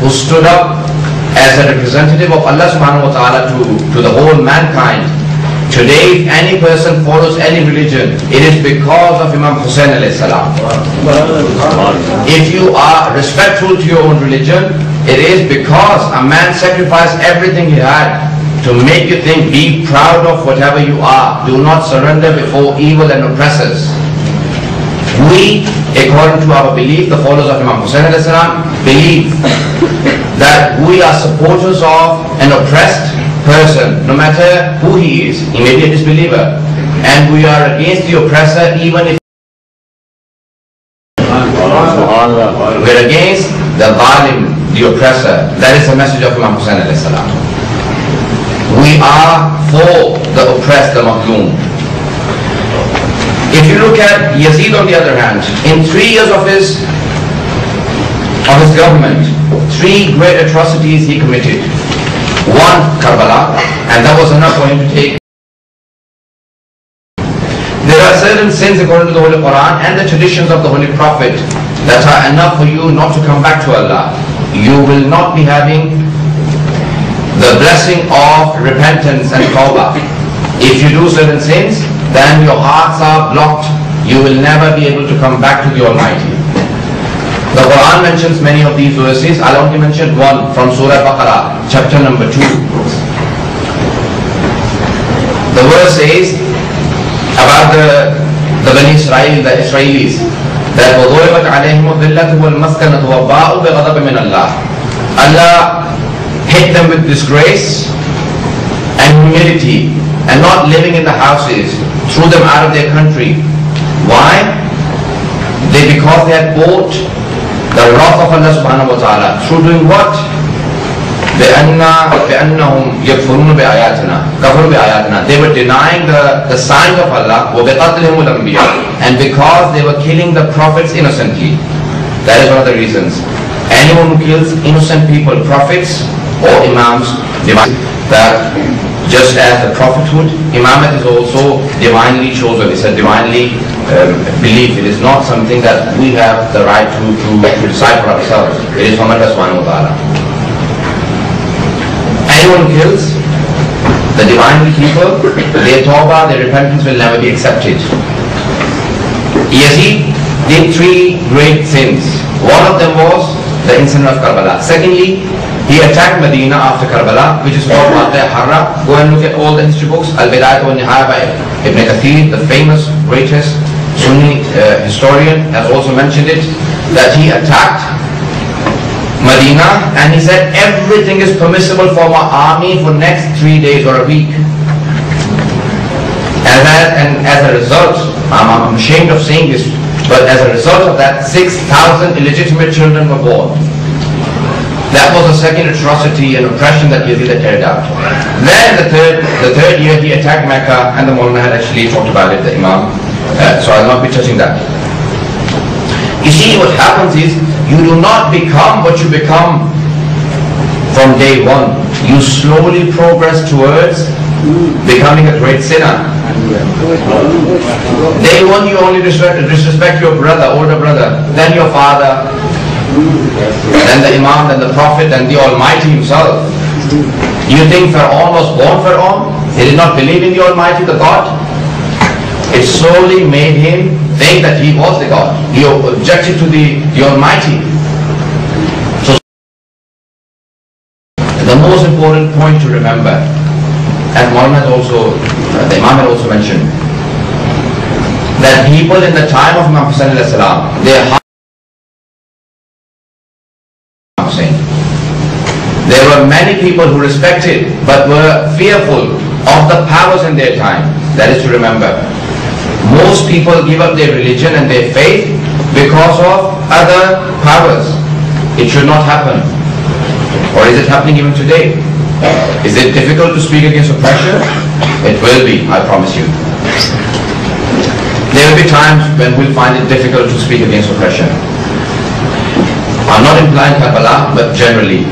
who stood up as a representative of Allah subhanahu wa ta'ala to the whole mankind. Today, if any person follows any religion, it is because of Imam Hussain alayhi salam. If you are respectful to your own religion, it is because a man sacrificed everything he had to make you think, be proud of whatever you are. Do not surrender before evil and oppressors. We, according to our belief, the followers of Imam Hussain alayhi salam, believe that we are supporters of an oppressed person, no matter who he is. He may be a disbeliever, and we are against the oppressor even if we're against the zalim, the oppressor. That is the message of Imam Hussain alayhi salam. We are for the oppressed, the mazloom. If you look at Yazid on the other hand, in 3 years of his government, 3 great atrocities he committed. 1, Karbala, and that was enough for him to take. There are certain sins according to the Holy Quran and the traditions of the Holy Prophet that are enough for you not to come back to Allah. You will not be having the blessing of repentance and tawbah. If you do certain sins, then your hearts are blocked. You will never be able to come back to the Almighty. The Quran mentions many of these verses. I'll only mention one from Surah Baqarah, chapter number 2. The verse says about the Bani Israel, the Israelis, that وَضُرِبَتْ عَلَيْهِمُ الذِّلَّةُ وَالْمَسْكَنَةُ وَبَاءُوا بِغَضَبٍ مِنَ اللَّهِ. Allah hit them with disgrace and humility, and not living in the houses, threw them out of their country. Why? Because they had bought the wrath of Allah subhanahu wa ta'ala. Through doing what? بِأَنَّهُمْ يَكْفُرُونَ بِآيَاتِنَا كَفَرُوا بِآيَاتِنَا. They were denying the signs of Allah. وَبِقَتْلِهِمُ الْأَنْبِيَاءَ. And because they were killing the prophets innocently. That is one of the reasons. Anyone who kills innocent people, prophets or imams, that just as the prophethood, imamat is also divinely chosen. It's a divinely belief. It is not something that we have the right to decide for ourselves. It is from Allah subhanahu wa ta'ala. Anyone kills the divinely people, their tawbah, their repentance will never be accepted. Yazid did 3 great sins. One of them was the incident of Karbala. Secondly, he attacked Medina after Karbala, which is called Waqia Harra. Go and look at all the history books. Al-Bidayah wa Nihaya by Ibn Kathir, the famous, greatest Sunni historian, has also mentioned it, that he attacked Medina and he said everything is permissible for my army for next 3 days or a week. And as a result, I'm ashamed of saying this, but as a result of that, 6,000 illegitimate children were born. That was the second atrocity and oppression that Yazid had carried out. Then the third year he attacked Mecca, and the Maulana had actually talked about it, the Imam. So I'll not be touching that. You see, what happens is, you do not become what you become from day one. You slowly progress towards becoming a great sinner. Day one you only disrespect your brother, older brother, then your father, then the Imam, then the Prophet, and the Almighty himself. You think Pharaoh was born Pharaoh? He did not believe in the Almighty, the God. It slowly made him think that he was the God. He objected to the Almighty. So the most important point to remember, as Maulana had also, the Imam had also mentioned, that people in the time of Imam Hussain alayhi salam, there were many people who respected but were fearful of the powers in their time. That is to remember. Most people give up their religion and their faith because of other powers. It should not happen. Or is it happening even today? Is it difficult to speak against oppression? It will be, I promise you. There will be times when we'll find it difficult to speak against oppression. I'm not implying Karbala, but generally.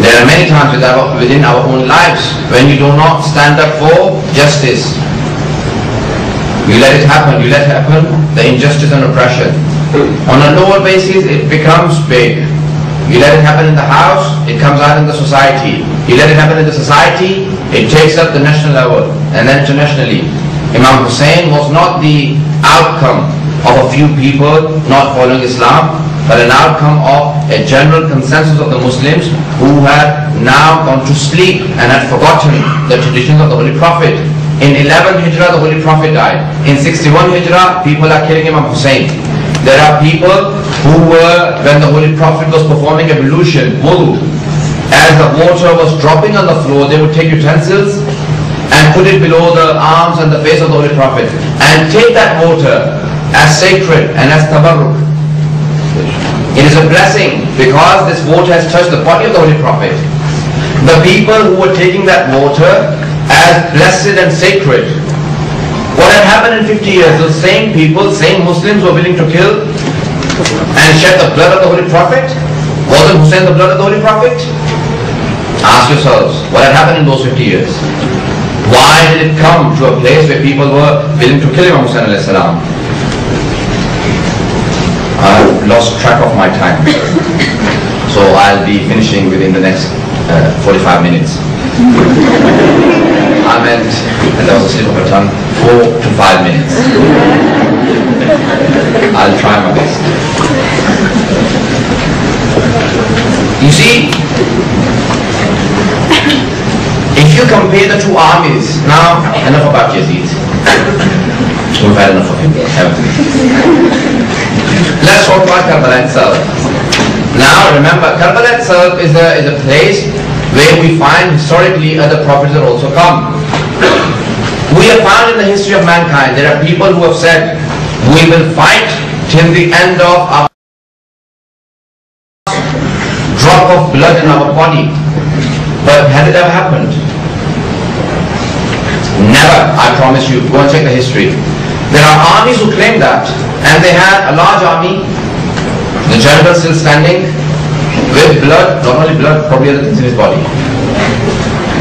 There are many times within our own lives when you do not stand up for justice. You let it happen, the injustice and oppression. On a lower basis, it becomes big. You let it happen in the house, it comes out in the society. You let it happen in the society, it takes up the national level and then internationally. Imam Hussein was not the outcome of a few people not following Islam, but an outcome of a general consensus of the Muslims who had now gone to sleep and had forgotten the traditions of the Holy Prophet. In 11 Hijrah, the Holy Prophet died. In 61 Hijrah, people are killing Imam Hussein. There are people who were, when the Holy Prophet was performing ablution, wudu, as the water was dropping on the floor, they would take utensils and put it below the arms and the face of the Holy Prophet and take that water as sacred and as tabarruk. It is a blessing because this water has touched the body of the Holy Prophet. The people who were taking that water as blessed and sacred, what had happened in 50 years? Those same people, same Muslims were willing to kill and shed the blood of the Holy Prophet. Wasn't Hussein the blood of the Holy Prophet? Ask yourselves, what had happened in those 50 years? Why did it come to a place where people were willing to kill Imam Hussein alayhi salam? I've lost track of my time, so I'll be finishing within the next 45 minutes. I meant, and that was a slip of a tongue, 4 to 5 minutes. I'll try my best. You see, if you compare the two armies, now enough about Yazid. We've had enough of him, haven't we? Let's talk about Karbala itself. Now remember, Karbala itself is a place where we find historically other prophets that also come. We have found in the history of mankind, there are people who have said, we will fight till the end of our drop of blood in our body. But has it ever happened? Never, I promise you. Go and check the history. There are armies who claim that, and they had a large army, the general still standing, with blood, not only blood, probably other things in his body.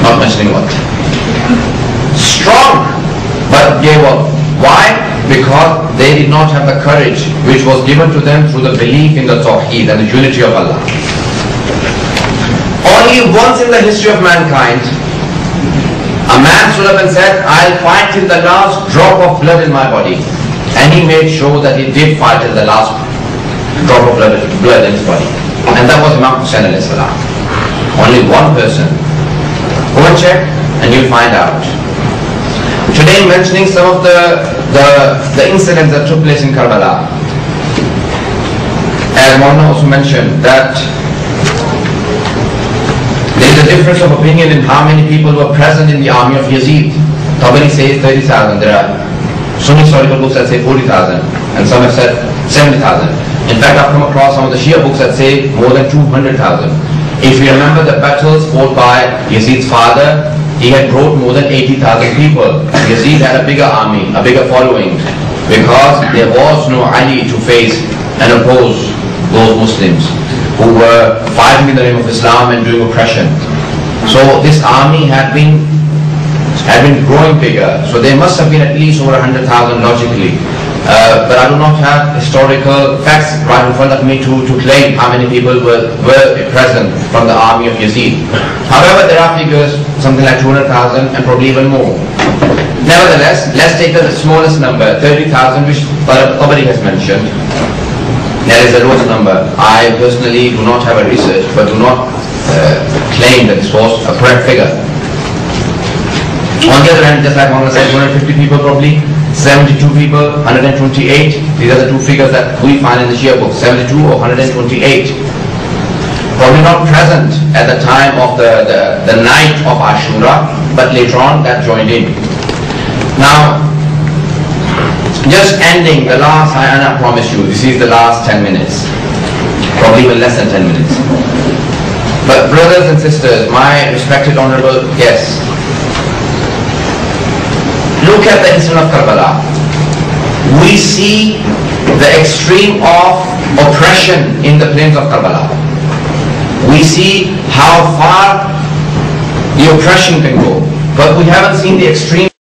Not mentioning what. Strong, but gave up. Why? Because they did not have the courage which was given to them through the belief in the Tawheed and the unity of Allah. Only once in the history of mankind, a man stood up and said, I'll fight till the last drop of blood in my body. And he made sure that he did fight till the last drop of blood in his body. And that was Imam Hussein alayhi salam. Only one person. Go and check and you'll find out. Today mentioning some of the incidents that took place in Karbala. As Maulana also mentioned that there is a difference of opinion in how many people were present in the army of Yazid. Tabari says 30,000. There are some historical books that say 40,000 and some have said 70,000. In fact, I've come across some of the Shia books that say more than 200,000. If you remember the battles fought by Yazid's father, he had brought more than 80,000 people. Yazid had a bigger army, a bigger following, because there was no Ali to face and oppose those Muslims who were fighting in the name of Islam and doing oppression. So this army had been growing bigger. So there must have been at least over 100,000 logically. But I do not have historical facts right in front of me to claim how many people were present from the army of Yazid. However, there are figures, something like 200,000 and probably even more. Nevertheless, let's take the smallest number, 30,000, which Tabari has mentioned. That is the lowest number. I personally do not have a research, but do not claim that this was a correct figure. On the other hand, just like Maulana said, 250 people probably, 72 people, 128. These are the two figures that we find in the Shia book, 72 or 128. Probably not present at the time of the night of Ashura, but later on that joined in. Now, just ending the last, and I promise you, this is the last 10 minutes. Probably even less than 10 minutes. But brothers and sisters, my respected honorable guests, look at the incident of Karbala. We see the extreme of oppression in the plains of Karbala. We see how far the oppression can go. But we haven't seen the extreme